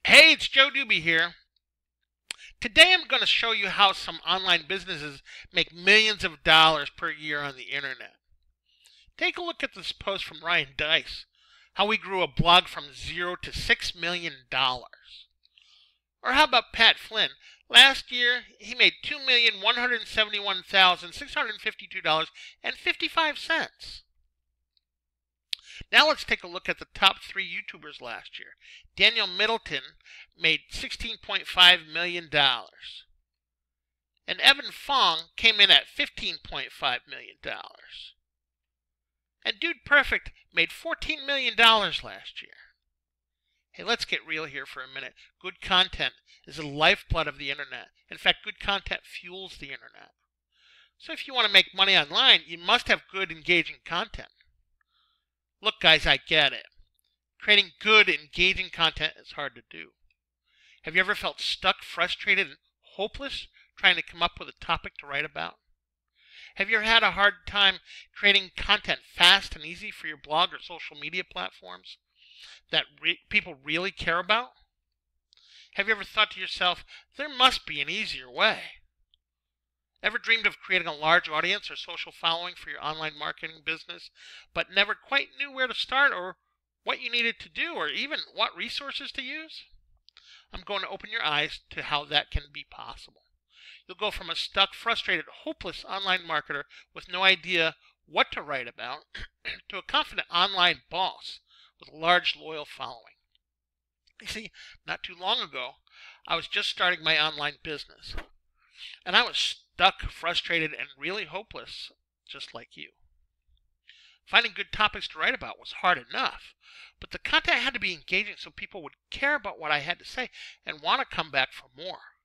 Hey, it's Joe Doobie here. Today I'm going to show you how some online businesses make millions of dollars per year on the internet. Take a look at this post from Ryan Dice, how we grew a blog from zero to $6 million. Or how about Pat Flynn? Last year he made $2,171,652.55. Now let's take a look at the top 3 YouTubers last year. Daniel Middleton made $16.5 million. And Evan Fong came in at $15.5 million. And Dude Perfect made $14 million last year. Hey, let's get real here for a minute. Good content is the lifeblood of the internet. In fact, good content fuels the internet. So if you want to make money online, you must have good, engaging content. Look, guys, I get it. Creating good, engaging content is hard to do. Have you ever felt stuck, frustrated, and hopeless trying to come up with a topic to write about? Have you ever had a hard time creating content fast and easy for your blog or social media platforms that people really care about? Have you ever thought to yourself, there must be an easier way? Ever dreamed of creating a large audience or social following for your online marketing business, but never quite knew where to start or what you needed to do or even what resources to use? I'm going to open your eyes to how that can be possible. You'll go from a stuck, frustrated, hopeless online marketer with no idea what to write about to a confident online boss with a large, loyal following. You see, not too long ago, I was just starting my online business. And I was stuck, frustrated, and really hopeless, just like you. Finding good topics to write about was hard enough, but the content had to be engaging so people would care about what I had to say and want to come back for more.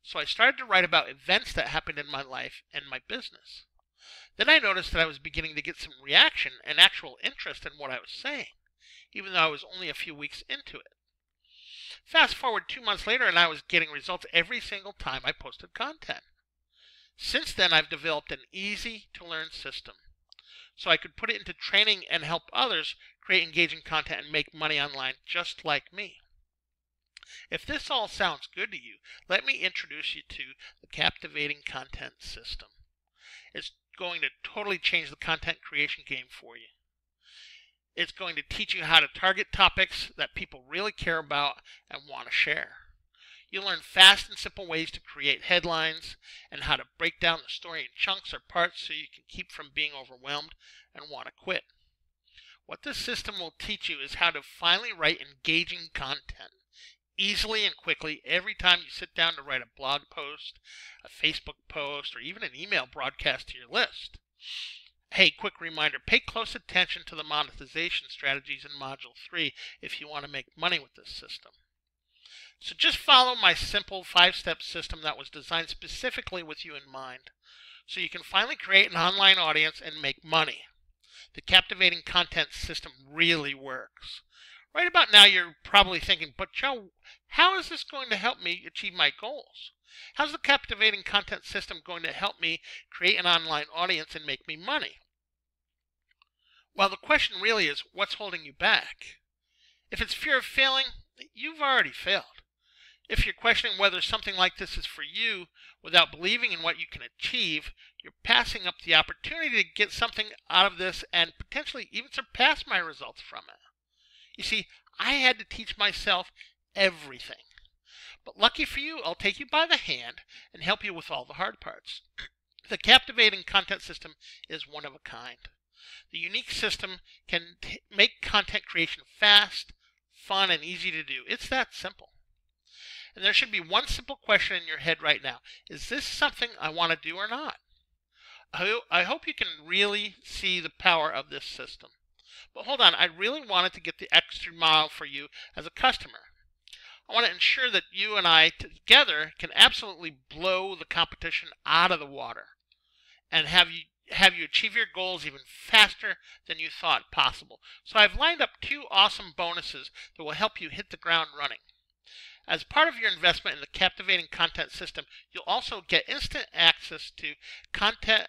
So I started to write about events that happened in my life and my business. Then I noticed that I was beginning to get some reaction and actual interest in what I was saying, even though I was only a few weeks into it. Fast forward 2 months later and I was getting results every single time I posted content. Since then I've developed an easy to learn system so I could put it into training and help others create engaging content and make money online just like me. If this all sounds good to you, let me introduce you to the Captivating Content System. It's going to totally change the content creation game for you. It's going to teach you how to target topics that people really care about and want to share. You'll learn fast and simple ways to create headlines and how to break down the story in chunks or parts so you can keep from being overwhelmed and want to quit. What this system will teach you is how to finally write engaging content easily and quickly every time you sit down to write a blog post, a Facebook post, or even an email broadcast to your list. Hey, quick reminder, pay close attention to the monetization strategies in Module 3 if you want to make money with this system. So just follow my simple 5-step system that was designed specifically with you in mind, so you can finally create an online audience and make money. The Captivating Content System really works. Right about now you're probably thinking, but Joe, how is this going to help me achieve my goals? How's the Captivating Content System going to help me create an online audience and make me money? Well, the question really is, what's holding you back? If it's fear of failing, you've already failed. If you're questioning whether something like this is for you without believing in what you can achieve, you're passing up the opportunity to get something out of this and potentially even surpass my results from it. You see, I had to teach myself everything. But lucky for you, I'll take you by the hand and help you with all the hard parts. The Captivating Content System is one of a kind. The unique system can make content creation fast, fun, and easy to do. It's that simple. And there should be one simple question in your head right now. Is this something I want to do or not? I hope you can really see the power of this system. But hold on, I really wanted to get the extra mile for you as a customer. I want to ensure that you and I together can absolutely blow the competition out of the water and have you achieve your goals even faster than you thought possible. So I've lined up 2 awesome bonuses that will help you hit the ground running. As part of your investment in the Captivating Content System, you'll also get instant access to Content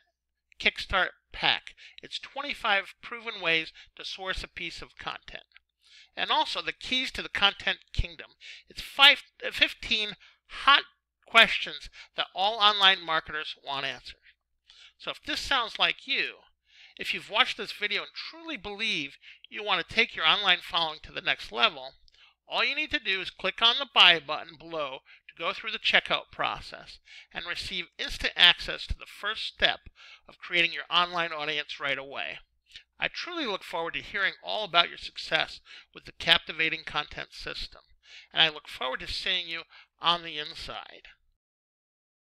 Kickstart Pack. It's 25 proven ways to source a piece of content. and also the keys to the content kingdom. It's 15 hot questions that all online marketers want answered. So if this sounds like you, if you've watched this video and truly believe you want to take your online following to the next level, all you need to do is click on the buy button below to go through the checkout process and receive instant access to the first step of creating your online audience right away. I truly look forward to hearing all about your success with the captivating content system, and I look forward to seeing you on the inside.